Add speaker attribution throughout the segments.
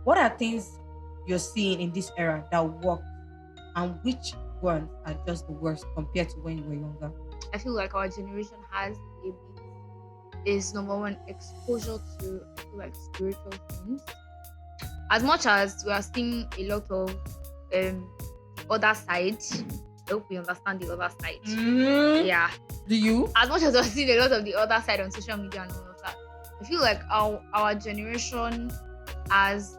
Speaker 1: What are things you're seeing in this era that work, and which ones are just the worst compared to when you were younger?
Speaker 2: I feel like our generation has a bit is number one exposure to I feel like spiritual things. As much as we are seeing a lot of um other side, I hope we understand the other side. Yeah.
Speaker 1: Do you?
Speaker 2: As much as we're seeing a lot of the other side on social media and all of that, I feel like our generation has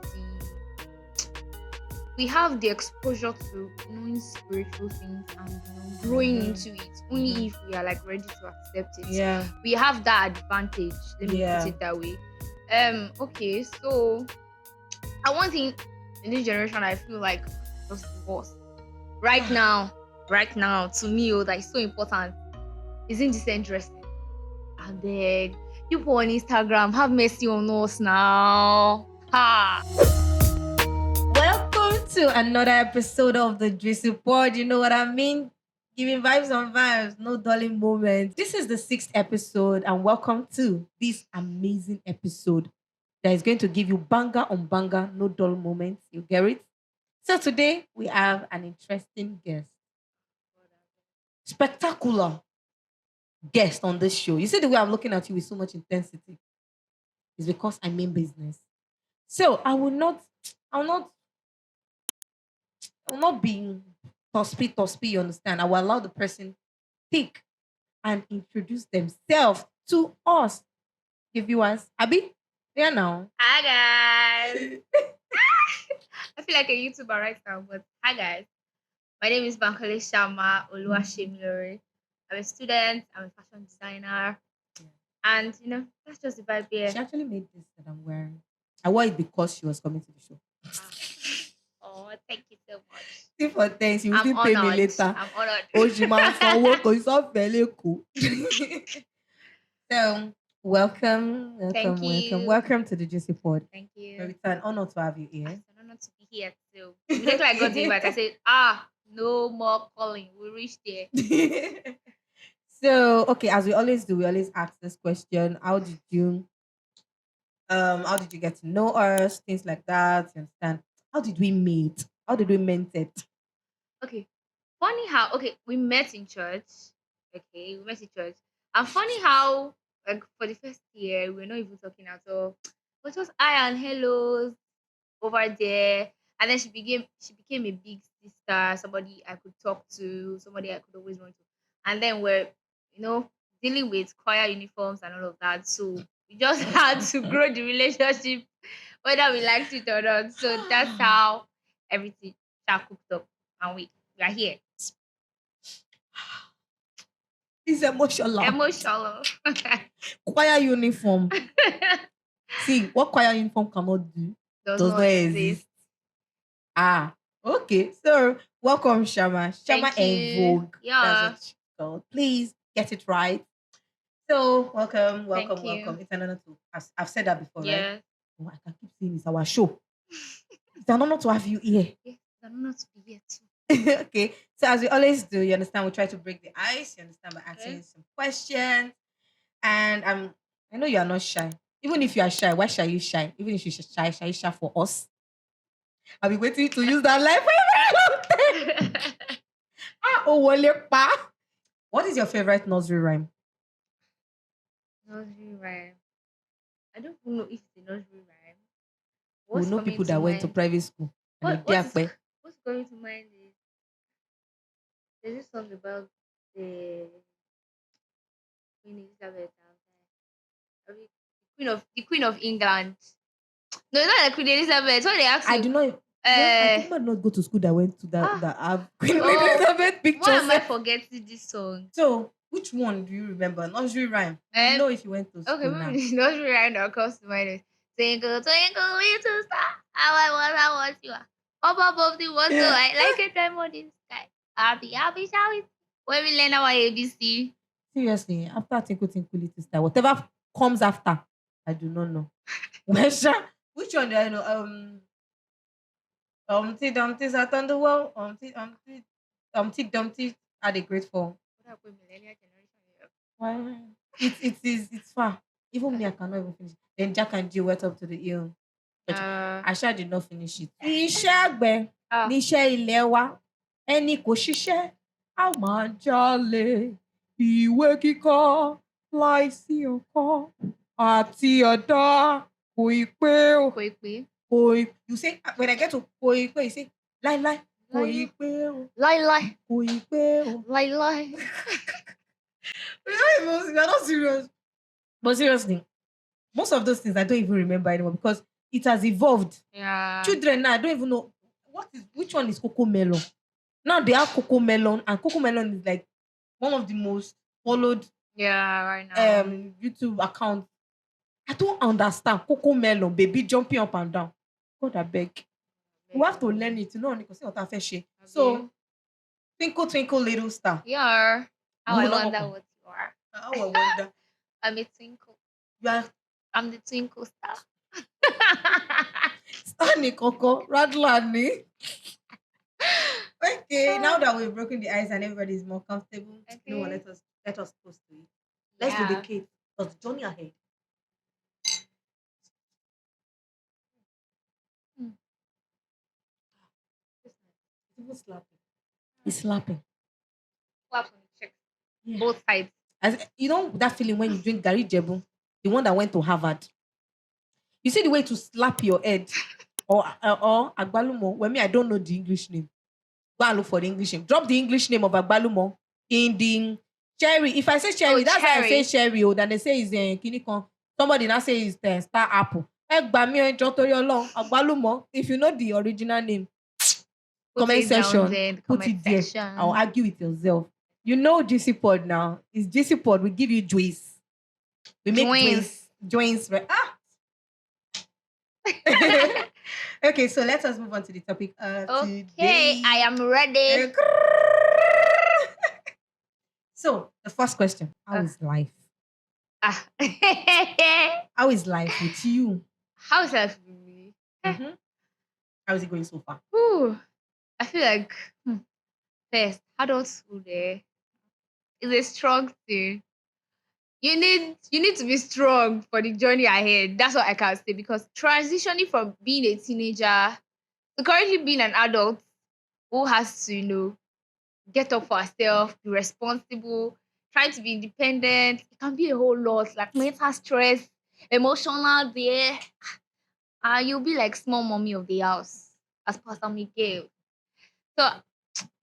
Speaker 2: we have the exposure to knowing spiritual things and growing into it only if we are like ready to accept it.
Speaker 1: Yeah.
Speaker 2: We have that advantage. Let me put it that way. Okay, so one thing in this generation I feel like just the worst. Right now, to me, that is so important is indecent dressing. I beg. People on Instagram, have mercy on us now. Ha!
Speaker 1: Welcome to another episode of the Jweecy Pod. You know what I mean? Giving vibes on vibes, no dulling moments. This is the 6th episode, and welcome to this amazing episode that is going to give you banger on banger, no dull moments. You get it? So today we have an interesting guest, spectacular guest on this show. You see the way I'm looking at you with so much intensity is because I mean business. So I will not be tospy, you understand? I will allow the person speak and introduce themselves to us. Give viewers. Abby, yeah now.
Speaker 2: Hi guys. I feel like a YouTuber right now, but hi guys. My name is Bankole Shamma Oluwashemilore. I'm a student, I'm a fashion designer. And that's just the vibe here.
Speaker 1: She actually made this that I'm wearing. I wore it because she was coming to the show.
Speaker 2: Oh, thank you so much.
Speaker 1: See for thanks, you will
Speaker 2: I'm
Speaker 1: still pay me
Speaker 2: honored.
Speaker 1: later.
Speaker 2: I'm honored.
Speaker 1: Oh, she man for work, it's all fairly cool. So, welcome
Speaker 2: Thank you.
Speaker 1: to the Jweecy Pod.
Speaker 2: Thank you.
Speaker 1: So it's an honor to have you here.
Speaker 2: It's an honor to be here too. Immediately I got the invite, I said, no more calling. We reached there.
Speaker 1: So, okay, as we always do, we always ask this question: how did you get to know us? Things like that. You understand? How did we meet? How did we meet it?
Speaker 2: Okay. Funny how we met in church. Okay, we met in church. And funny how like for the first year we're not even talking at all. But just hi and hellos over there. And then she became a big sister, somebody I could talk to, somebody I could always run to. And then we're, dealing with choir uniforms and all of that. So we just had to grow the relationship, whether we liked it or not. So that's how everything got cooked up. And we are here.
Speaker 1: It's emotional.
Speaker 2: Emotional.
Speaker 1: Choir uniform. See, what choir uniform cannot do
Speaker 2: Does not exist.
Speaker 1: Okay. So, welcome, Shamma. Shamma
Speaker 2: Thank
Speaker 1: en
Speaker 2: you.
Speaker 1: vogue.
Speaker 2: Yeah.
Speaker 1: That's what she called. Please get it right. So, welcome.
Speaker 2: Thank you.
Speaker 1: It's an honor to. I've said that before, right?
Speaker 2: Yeah.
Speaker 1: Oh, I can keep saying it's our show. It's an honor to have you here.
Speaker 2: Yes, it's an honor to be here too.
Speaker 1: Okay. So, as we always do, you understand, we try to break the ice. You understand, by asking you some questions. And I know you are not shy. Even if you are shy, why shall you shy? Even if you shy you shy for us? I'll be waiting to use that line for a very long time. What is your favorite nursery rhyme?
Speaker 2: Nursery rhyme. I don't even know if it's a nursery rhyme.
Speaker 1: We know people that went to private school.
Speaker 2: What's going to mind is there's this song about the Queen Elizabeth and the Queen of England. No, it's not the Queen Elizabeth. What they ask you?
Speaker 1: I do not. I think I not go to school that went to that have Queen Elizabeth pictures.
Speaker 2: Why am I forgetting this song?
Speaker 1: So, which one do you remember? Nursery rhyme. You know if you went to school now.
Speaker 2: Okay, nursery rhyme that comes to mind is Twinkle, twinkle, little star, how I want you are. Up above the world, so I like a diamond in the sky. Happy, happy, shall we? When we learn our ABC.
Speaker 1: Seriously, after Tinkle Tinkle Little Star, whatever comes after, I do not know. Which one do I know? Humpty Dumpty sat on the wall. Humpty Dumpty had a great fall. Why? It's far. Even me, I cannot even finish. Then Jack and Jill went up to the hill. But
Speaker 2: Uh,
Speaker 1: Asha did not finish it. Iṣẹ́ àgbẹ̀
Speaker 2: ah,
Speaker 1: níṣẹ́ ilé wa. Ẹni kò ṣiṣẹ́, a máa jalè. Ìwé kíkọ́ láìsí ọkọ́ àti ọ̀dọ́ kò ì pé o.
Speaker 2: Kwekwe.
Speaker 1: You say when I get to kò ì pé, you say láíláí kò ì pé o.
Speaker 2: Lie.
Speaker 1: Kò ì pé o.
Speaker 2: Lie.
Speaker 1: We are not serious. But seriously, most of those things I don't even remember anymore because it has evolved.
Speaker 2: Yeah.
Speaker 1: Children now, I don't even know which one is cocoa melon. Now they have cocoa melon, and cocoa melon is like one of the most followed
Speaker 2: Yeah, right now.
Speaker 1: YouTube accounts. I don't understand cocoa melon, baby jumping up and down. God, I beg. We have to learn it. You know, because what I say. So, twinkle, twinkle, little star.
Speaker 2: Yeah. How I
Speaker 1: No, no,
Speaker 2: wonder
Speaker 1: no.
Speaker 2: what you are.
Speaker 1: Oh, I wonder.
Speaker 2: I'm a twinkle.
Speaker 1: You are
Speaker 2: I'm the twinkle star.
Speaker 1: Stanley Coco, Radlani. Okay, now that we've broken the ice and everybody is more comfortable, you know what, let us post to it. Let's do the cake. Because the journey ahead. It's even slapping. It's slapping.
Speaker 2: Claps on the cheek.
Speaker 1: Yeah.
Speaker 2: Both sides.
Speaker 1: As you know that feeling when you drink Gary Jebu, the one that went to Harvard. You see the way to slap your head or Agbalumo. When me, I don't know the English name. Go and look for the English name. Drop the English name of Agbalumo in the cherry. If I say cherry, that's why I say cherry. Then they say it's kinikon. Somebody now say it's star apple. Agbalumo. If you know the original name, comment section. Put it there. I'll argue with yourself. You know GC Pod now. It's GC Pod. We give you juice. We make joints. Right? Okay, so let us move on to the topic.
Speaker 2: Okay,
Speaker 1: today.
Speaker 2: I am ready.
Speaker 1: So, the first question: how is life? How is life with you?
Speaker 2: How is life with me?
Speaker 1: Mm-hmm. How is it going so far?
Speaker 2: Ooh, I feel like first adulthood is a strong thing. You need to be strong for the journey ahead. That's what I can say because transitioning from being a teenager to currently being an adult who has to, get up for herself, be responsible, try to be independent. It can be a whole lot, like mental stress, emotional there. You'll be like small mommy of the house, as Pastor Miguel. So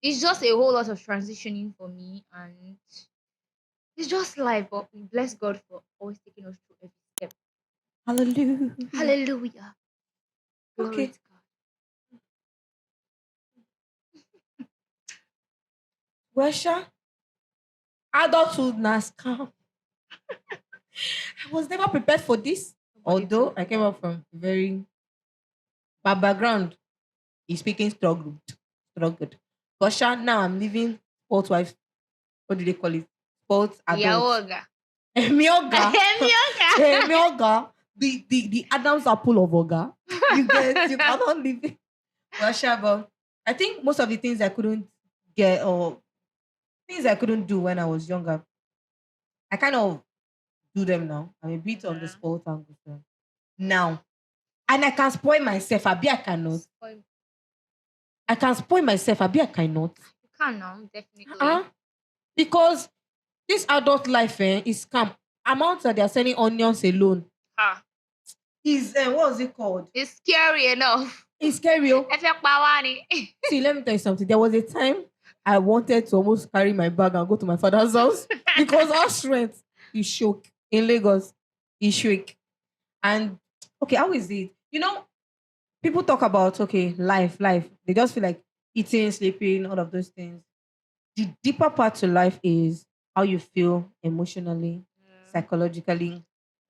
Speaker 2: it's just a whole lot of transitioning for me, and it's just life. But we bless God for always taking us through every step.
Speaker 1: Hallelujah.
Speaker 2: Hallelujah. Glory
Speaker 1: Okay.
Speaker 2: to God.
Speaker 1: Wesha, adulthood na scam. I was never prepared for this. Although I came up from very bad background. He's speaking struggled. Gosha, now I'm living sports wife. What do they call it? Sports adult.
Speaker 2: Yaoga.
Speaker 1: Emioga.
Speaker 2: Emioga.
Speaker 1: Emioga. The Adam's apple of Oga. You cannot live it. Gosha, but I think most of the things I couldn't get or things I couldn't do when I was younger, I kind of do them now. I'm a bit on the sport angle now. And I can spoil myself. I cannot. I can spoil myself. I cannot.
Speaker 2: You can now, definitely.
Speaker 1: Because this adult life is scam. Amounts that they are selling onions alone. Is what is it called?
Speaker 2: It's scary enough.
Speaker 1: It's scary. See, let me tell you something. There was a time I wanted to almost carry my bag and go to my father's house because our strength is shook in Lagos. Is shook. And okay, how is it? People talk about life. They just feel like eating, sleeping, all of those things. The deeper part to life is how you feel emotionally, psychologically,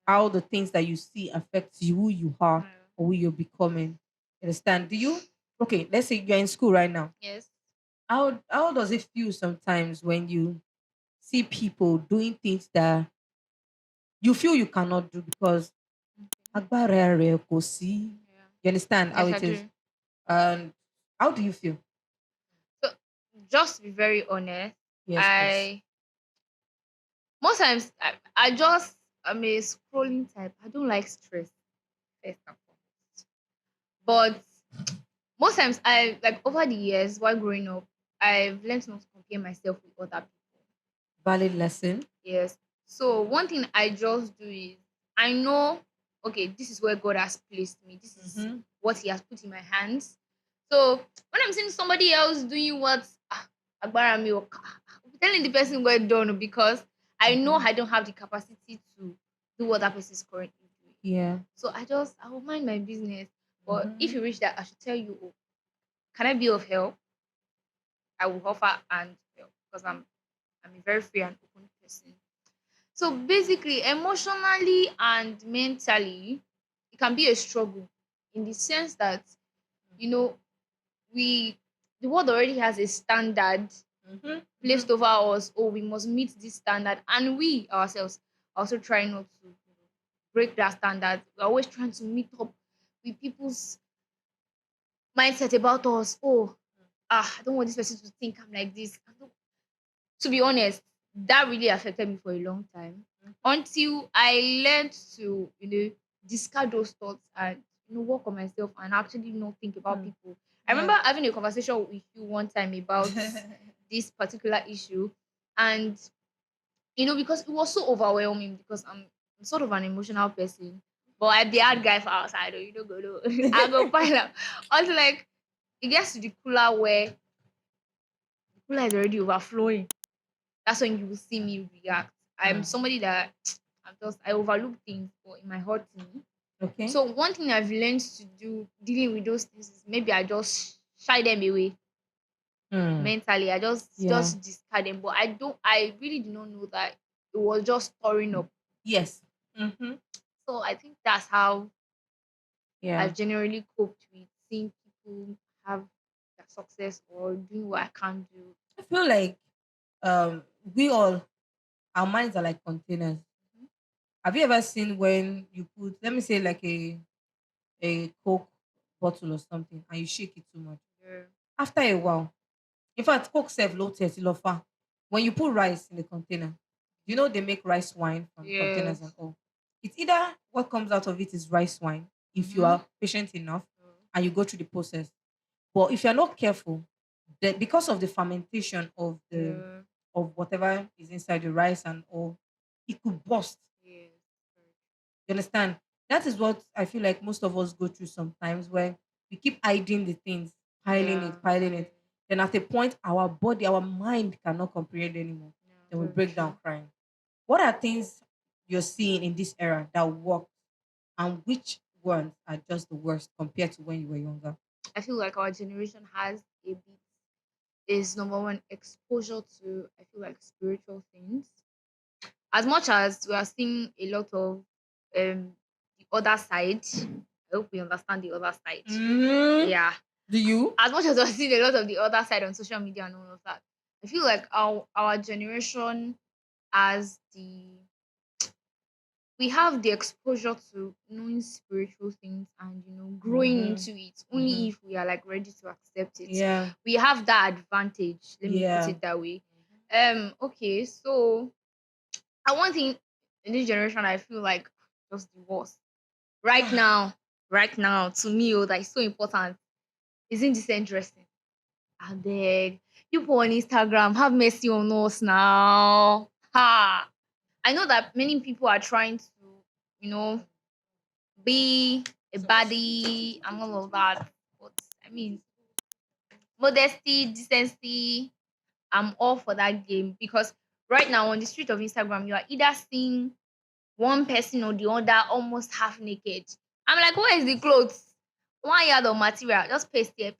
Speaker 1: how the things that you see affect you, who you are, or who you're becoming. Understand? Okay, let's say you're in school right now.
Speaker 2: Yes.
Speaker 1: How does it feel sometimes when you see people doing things that you feel you cannot do because agbára rẹ̀ kò sí. You understand how it is? And how do you feel?
Speaker 2: So, just to be very honest,
Speaker 1: Yes,
Speaker 2: most times I'm a scrolling type. I don't like stress. First and foremost. But most times, I like over the years while growing up, I've learned not to compare myself with other people.
Speaker 1: Valid lesson.
Speaker 2: Yes. So one thing I just do is I know, okay, this is where God has placed me. This is
Speaker 1: Mm-hmm.
Speaker 2: what He has put in my hands. So when I'm seeing somebody else doing what Agbara mi o I'm telling the person what done because I know
Speaker 1: Mm-hmm.
Speaker 2: I don't have the capacity to do what that person is currently doing.
Speaker 1: Yeah.
Speaker 2: So I will mind my business. But if
Speaker 1: Mm-hmm.
Speaker 2: you reach that, I should tell you, oh, can I be of help? I will offer and help because I'm a very free and open person. So basically, emotionally and mentally, it can be a struggle in the sense that you know we the world already has a standard
Speaker 1: Mm-hmm. Mm-hmm.
Speaker 2: placed over us. Oh, we must meet this standard, and we ourselves are also trying not to break that standard. We're always trying to meet up with people's mindset about us. Oh, I don't want this person to think I'm like this. To be honest, that really affected me for a long time until I learned to, discard those thoughts and work on myself and actually not think about
Speaker 1: Mm.
Speaker 2: people. I remember
Speaker 1: Yeah.
Speaker 2: having a conversation with you one time about this particular issue, and because it was so overwhelming because I'm sort of an emotional person, but I'm the hard guy for outside. Go to I go pile up. I was like, it gets to the cooler where the cooler is already overflowing. That's when you will see me react. I'm
Speaker 1: Mm.
Speaker 2: somebody that I overlook things, but in my heart me.
Speaker 1: Okay.
Speaker 2: So one thing I've learned to do dealing with those things is maybe I just shy them away
Speaker 1: Mm.
Speaker 2: mentally. I just
Speaker 1: Yeah.
Speaker 2: just discard them. But I really do not know that it was just storing up.
Speaker 1: Yes. Mm-hmm.
Speaker 2: So I think that's how
Speaker 1: Yeah.
Speaker 2: I've generally coped with seeing people have their success or doing what I can't do.
Speaker 1: I feel like we all our minds are like containers. Have you ever seen when you put, let me say, like a Coke bottle or something, and you shake it too much?
Speaker 2: Yeah.
Speaker 1: After a while, in fact, Coke serve low test lofa. When you put rice in the container, they make rice wine from containers and
Speaker 2: Yes.
Speaker 1: all. It's either what comes out of it is rice wine if you
Speaker 2: Mm-hmm.
Speaker 1: are patient enough and you go through the process. But if you're not careful, because of the fermentation
Speaker 2: Yeah.
Speaker 1: of whatever is inside the rice and all, it could burst.
Speaker 2: Yes.
Speaker 1: You understand? That is what I feel like most of us go through sometimes where we keep hiding the things,
Speaker 2: Yeah.
Speaker 1: piling it. Then at a point, our body, our mind cannot comprehend anymore.
Speaker 2: Yeah.
Speaker 1: Then we
Speaker 2: Very
Speaker 1: break down
Speaker 2: true.
Speaker 1: crying. What are things you're seeing in this era that work, and which ones are just the worst compared to when you were younger?
Speaker 2: I feel like our generation has a bit is number one exposure to I feel like spiritual things. As much as we are seeing a lot of the other side, I hope we understand the other side.
Speaker 1: Mm,
Speaker 2: Yeah.
Speaker 1: do you?
Speaker 2: As much as we're seeing a lot of the other side on social media and all of that, I feel like our generation has the we have the exposure to knowing spiritual things and growing
Speaker 1: Mm-hmm.
Speaker 2: into it
Speaker 1: Mm-hmm.
Speaker 2: only if we are like ready to accept it.
Speaker 1: Yeah.
Speaker 2: We have that advantage, let me put
Speaker 1: Yeah.
Speaker 2: it that way. Okay, so one thing in this generation I feel like just the worst right now, to me, that is so important is indecent dressing. I beg, people on Instagram have mercy on us now. Ha! I know that many people are trying to, you know, be a baddie and all of that. But I mean, modesty, decency, I'm all for that game because right now on the street of Instagram, you are either seeing one person or the other almost half naked. I'm like, where is the clothes? 1 yard of material, just paste here,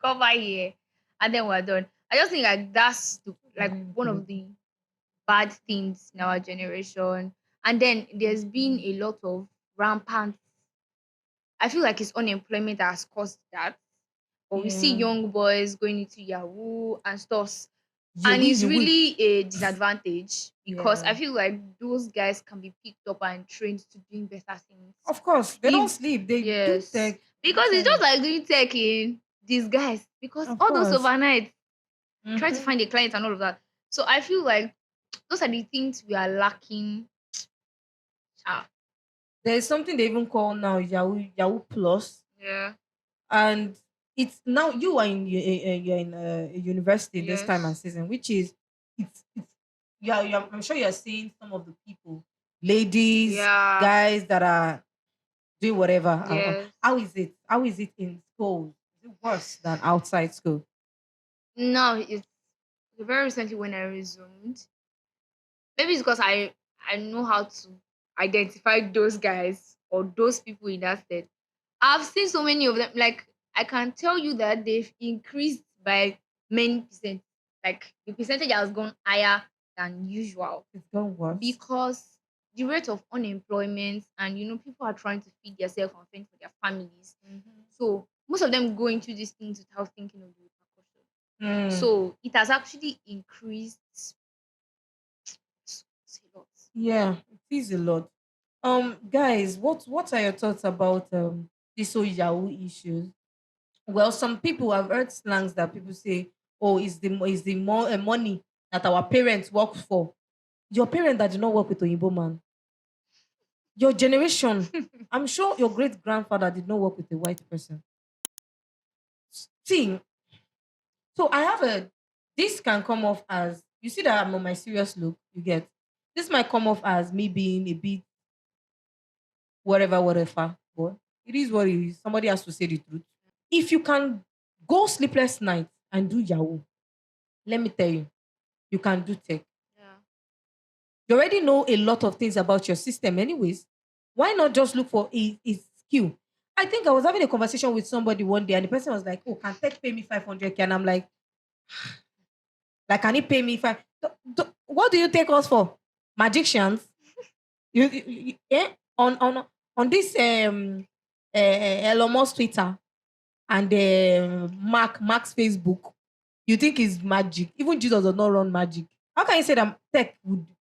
Speaker 2: cover here, and then we're done. I just think like that's like one of the bad things in our generation. And then there's been a lot of rampant. I feel like it's unemployment that has caused that. But we see
Speaker 1: Yeah.
Speaker 2: young boys going into Yahoo and stuff,
Speaker 1: Yeah,
Speaker 2: and
Speaker 1: we,
Speaker 2: it's
Speaker 1: yeah, we.
Speaker 2: really a disadvantage because I
Speaker 1: Yeah.
Speaker 2: feel like those guys can be picked up and trained to doing better things.
Speaker 1: Of course, they don't
Speaker 2: If
Speaker 1: sleep. They do
Speaker 2: yes,
Speaker 1: tech
Speaker 2: because it's just
Speaker 1: literally.
Speaker 2: like doing tech in disguise. Because
Speaker 1: Of
Speaker 2: all those
Speaker 1: course.
Speaker 2: overnight trying to
Speaker 1: Mm-hmm.
Speaker 2: find a client and all of that. So I feel like those are the things we are lacking. Ah,
Speaker 1: There's something they even call now Yahoo Plus.
Speaker 2: Yeah.
Speaker 1: And it's now you are in you're in a university this time and
Speaker 2: Yes.
Speaker 1: season, which is it's I'm sure you're seeing some of the people, ladies,
Speaker 2: Yeah.
Speaker 1: guys that are doing whatever.
Speaker 2: Yes.
Speaker 1: How is it? How is it in school? Is it worse than outside school?
Speaker 2: No, it's very recently when I resumed. Maybe it's because I know how to identify those guys or those people in that state. I've seen so many of them. Like I can tell you that they've increased by many percent. Like the percentage has gone higher than usual
Speaker 1: It's gone worse.
Speaker 2: because the rate of unemployment and people are trying to feed themselves and fend for their families. So most of them go into these things without thinking of the repercussions.
Speaker 1: Mm,
Speaker 2: So it has actually increased a lot.
Speaker 1: yeah, it is a lot. Guys, what are your thoughts about this whole Yahoo issues? Well, some people have heard slangs that people say, "Oh, is the more money that our parents work for." Your parent that did not work with Oyinbo man. Your generation, I'm sure your great grandfather did not work with a white person. See, so I have a. This can come off as you see that I'm on my serious look. You get this might come off as me being a bit whatever, whatever. But it is what it is. Somebody has to say the truth. If you can go sleepless nights and do Yahoo, let me tell you, you can do tech.
Speaker 2: Yeah.
Speaker 1: You already know a lot of things about your system, anyways. Why not just look for a skill? I think I was having a conversation with somebody one day, and the person was like, "Oh, can tech pay me 500K?" And I'm like, can he pay me five? What do you take us for? Magicians? Yeah? On this Elon Musk Twitter and Mark's Facebook, you think is magic? Even Jesus does not run magic. How can you say that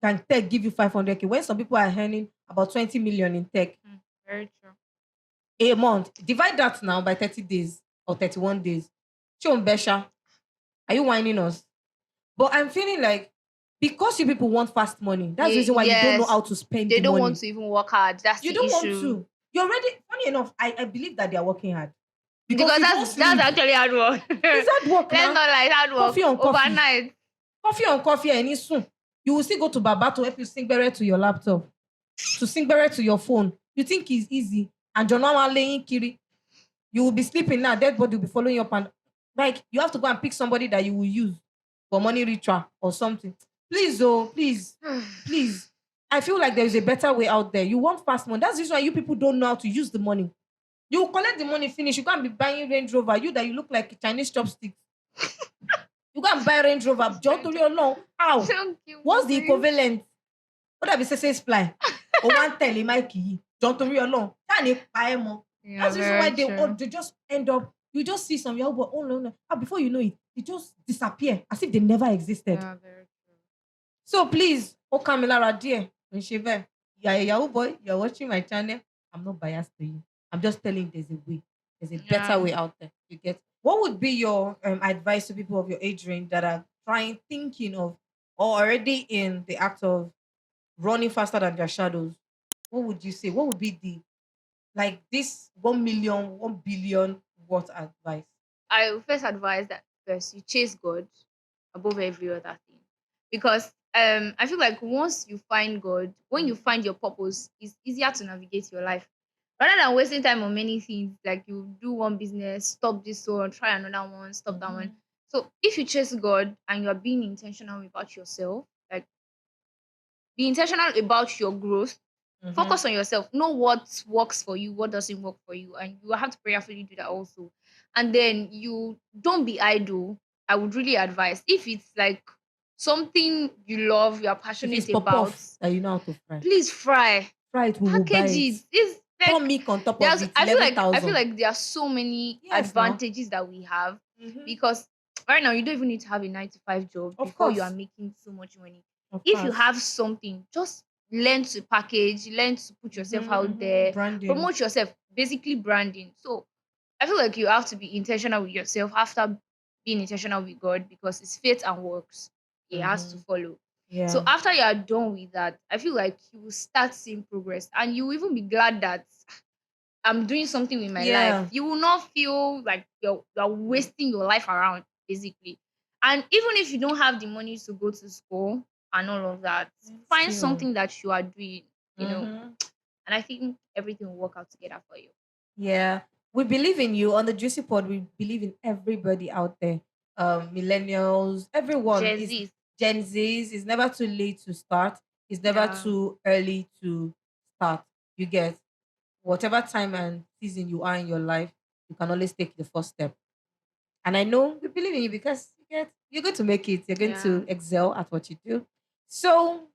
Speaker 1: can tech give you 500K when some people are earning about 20 million in tech
Speaker 2: Very true.
Speaker 1: a month? Divide that now by 30 days or 31 days. Sean Besha, are you whining us? But I'm feeling like because you people want fast money, that's the reason why you don't know
Speaker 2: Yes.
Speaker 1: how to spend
Speaker 2: They
Speaker 1: the
Speaker 2: don't want
Speaker 1: money.
Speaker 2: to even work hard. That's
Speaker 1: You
Speaker 2: the
Speaker 1: don't want
Speaker 2: issue.
Speaker 1: to. You're already, funny enough, I believe that they are working hard because
Speaker 2: Because
Speaker 1: you don't
Speaker 2: that's
Speaker 1: sleep.
Speaker 2: actually hard work.
Speaker 1: It's hard work
Speaker 2: Let's
Speaker 1: now.
Speaker 2: not lie, it's hard
Speaker 1: Coffee
Speaker 2: work.
Speaker 1: on coffee.
Speaker 2: Overnight.
Speaker 1: Coffee on coffee, and soon. You will still go to Baba to help you sing better to your laptop, to sing better to your phone. You think it's easy. And you're not laying kiri. You will be sleeping now, dead body will be following you up. And like, you have to go and pick somebody that you will use for money ritual or something. Please, oh, please, please. I feel like there is a better way out there. You want fast money. That's the reason why you people don't know how to use the money. You collect the money, finish. You can't be buying Range Rover. You that you look like Chinese chopsticks. You go and buy Range Rover. John to your long. How?
Speaker 2: Don't kill
Speaker 1: What's the
Speaker 2: me, please.
Speaker 1: equivalent? What have you say supply? Or one tell him Mikey. John to your long. Can't you buy more?
Speaker 2: Yeah,
Speaker 1: That's the reason why
Speaker 2: very
Speaker 1: they
Speaker 2: true.
Speaker 1: they just end up. You just see some Yahoo, but oh no, no. And before you know it, they just disappear as if they never existed.
Speaker 2: Yeah, very true.
Speaker 1: So please, oh Camila dear, when she you're a Yahoo boy, you're watching my channel. I'm not biased to you. I'm just telling you there's a way. There's a better
Speaker 2: Yeah.
Speaker 1: way out there. You get what would be your advice to people of your age range that are thinking of, or already in the act of running faster than their shadows? What would you say? What would be the like this 1 million, 1 billion worth advice?
Speaker 2: I will first advise that first you chase God above every other thing. Because I feel like once you find God, when you find your purpose, it's easier to navigate your life. Rather than wasting time on many things, like you do one business, stop this one, try another one, stop that one.
Speaker 1: Mhm.
Speaker 2: So if you chase God and you are being intentional about yourself, like be intentional about your growth.
Speaker 1: Mhm.
Speaker 2: Focus on yourself. Know what works for you, what doesn't work for you, and you have to prayerfully do that also. And then you don't be idle. I would really advise if it's like something you love, you are
Speaker 1: If it's
Speaker 2: passionate
Speaker 1: pop
Speaker 2: about,
Speaker 1: off that you know how to fry,
Speaker 2: please fry.
Speaker 1: fry it, we will buy
Speaker 2: Package
Speaker 1: it.
Speaker 2: it. It's
Speaker 1: Pour
Speaker 2: like
Speaker 1: milk on top of
Speaker 2: there's
Speaker 1: it,
Speaker 2: I feel
Speaker 1: 11,000.
Speaker 2: like there are so many
Speaker 1: Yes, now.
Speaker 2: advantages that we have
Speaker 1: Mhm.
Speaker 2: because right now you don't even need to have a 9 to 5 job
Speaker 1: Of
Speaker 2: before you are
Speaker 1: course.
Speaker 2: making so much money.
Speaker 1: Of
Speaker 2: If you
Speaker 1: course.
Speaker 2: have something, just learn to package, learn to put yourself out there,
Speaker 1: Branding.
Speaker 2: promote yourself, basically branding. So I feel like you have to be intentional with yourself after being intentional with God because it's faith and works. It has to
Speaker 1: Mhm.
Speaker 2: follow. So
Speaker 1: Yeah.
Speaker 2: after you are done with that, I feel like you will start seeing progress and you will even be glad that I'm doing something with my life.
Speaker 1: Yeah.
Speaker 2: You will not feel like you're wasting your life around, basically. And even if you don't have the money to go to school and all of that, find
Speaker 1: Still.
Speaker 2: something that you are doing,
Speaker 1: Mm-hmm.
Speaker 2: and I think everything will work out together for you.
Speaker 1: Yeah, we believe in you on the Juicy Pod. We believe in everybody out there. Millennials, everyone
Speaker 2: Gen
Speaker 1: is
Speaker 2: Z.
Speaker 1: Gen Zs. It's never too late to start. It's never
Speaker 2: Yeah.
Speaker 1: too early to start. You get whatever time and season you are in your life, you can always take the first step. And I know we believe in you because you're going to make it. You're going
Speaker 2: Yeah.
Speaker 1: to excel at what you do. So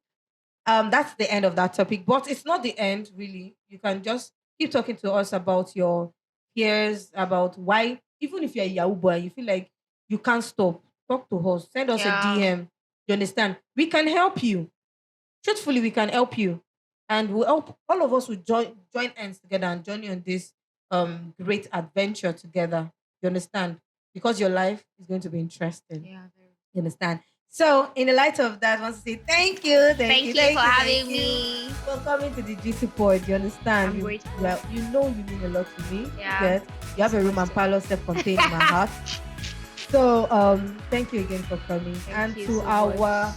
Speaker 1: that's the end of that topic, but it's not the end really. You can just keep talking to us about your peers, about why, even if you're a Yahoo boy and you feel like you can't stop, talk to us, send us a
Speaker 2: Yeah.
Speaker 1: DM. You understand? We can help you. Truthfully, we can help you, and we'll help. All of us will join hands together and join you on this great adventure together. You understand? Because your life is going to be interesting.
Speaker 2: Yeah.
Speaker 1: You understand? So, in the light of that, I want to say thank you,
Speaker 2: Thank you for
Speaker 1: thank
Speaker 2: having
Speaker 1: you
Speaker 2: me.
Speaker 1: for coming to the GC Pod. You understand?
Speaker 2: I'm grateful.
Speaker 1: You know you mean a lot to me.
Speaker 2: Yeah.
Speaker 1: You have a room and parlor self-contained in my heart. So, thank you again for coming.
Speaker 2: Thank you
Speaker 1: to
Speaker 2: so
Speaker 1: our
Speaker 2: much.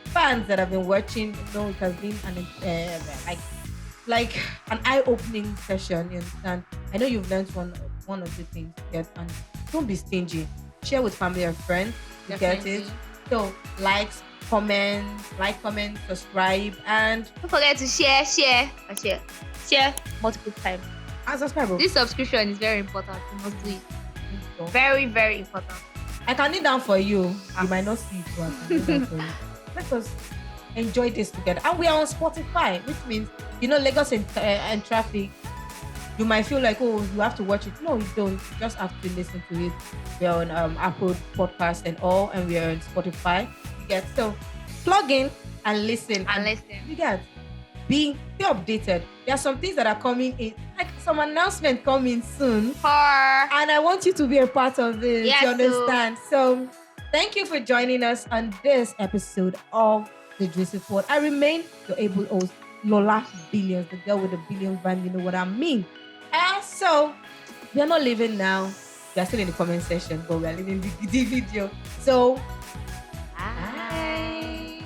Speaker 1: fans that have been watching, it has been like an eye-opening session. You understand? I know you've learned one or two things. And don't be stingy. Share with family and friends. You get it?
Speaker 2: Definitely.
Speaker 1: So comment, subscribe, and
Speaker 2: Don't forget to share multiple times.
Speaker 1: subscribe.
Speaker 2: This subscription is very important. You must do it. Very, very important.
Speaker 1: I can kneel down for you. You might not see it, but I can kneel down for you. Let us enjoy this together. And we are on Spotify, which means, Lagos and traffic. You might feel like, oh, you have to watch it. No, you don't. You just have to listen to it. We're on Apple Podcast and all, and we are on Spotify. You get so plug in and listen. You get be updated. There are some things that are coming in, like some announcement coming soon. And I want you to be a part of it.
Speaker 2: Yes,
Speaker 1: you understand? So thank you for joining us on this episode of the Jweecy Pod. I remain your able host, Lola Billions, the girl with the billion van. You know what I mean? So we are not leaving now. We are still in the comment section, but we are leaving the video. So
Speaker 2: Bye.